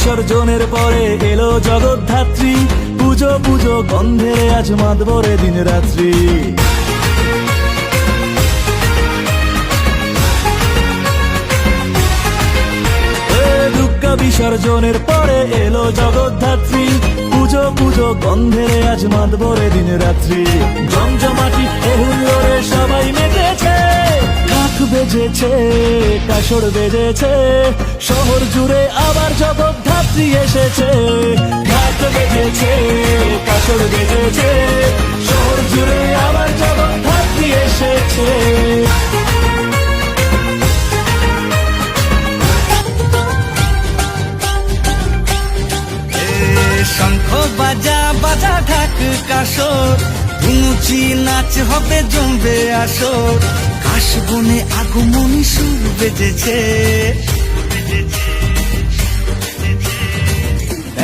বিসর্জনের পরে এলো জগদ্ধাত্রী, পুজো পুজো গন্ধে আজ মাতবরে দিন রাত্রি। দুর্গা বিসর্জনের পরে এলো জগদ্ধাত্রী, পুজো পুজো গন্ধে আজ মাতবরে দিন রাত্রি। জমজমাটি এ হুল্লোড়ে সবাই মেতেছে, ঢাক বেজেছে, কাসর বেজেছে, শহর জুড়ে আবার জগদ্ধাত্রী এসেছে। ঢাক বেজেছে, কাসর বেজেছে, শহর জুড়ে আবার জগদ্ধাত্রী এসেছে। শঙ্খ বাজা বাজা ঢাক কাসর, ধুনুচি নাচ হবে জমবে আসর। কাশ বনে আগমনী সুর বেজেছে,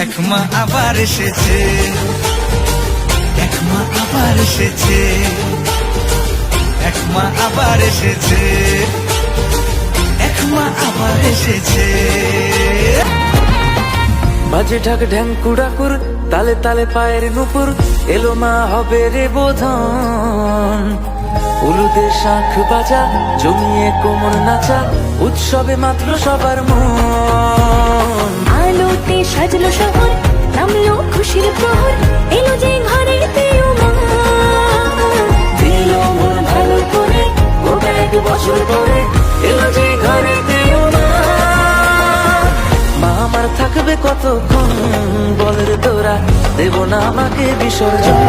এক মা আবার এসেছে, এক মা আবার এসেছে, এক মা আবার এসেছে, এক মা আবার এসেছে। বাজে ঢাক ঢ্যাং কুড়াকুর, তালে তালে পায়ের নুপুর, এলো মা হবে রে বোধন। উলুদে শাঁখ বাজা, জমিয়ে কোমর নাচা, উৎসবে মাত্র সবার মন। আলোতে সাজলো শহর, নামলো খুশির প্রহর, এলো যে ঘরে পেও মা। দিল মন ভালো করে, গোটা এক বছর পরে এলো যে ঘরে পেও মা। মা আমার থাকবে কতক্ষণ, বলের তোরা দেব না আমাকে বিসর্জন।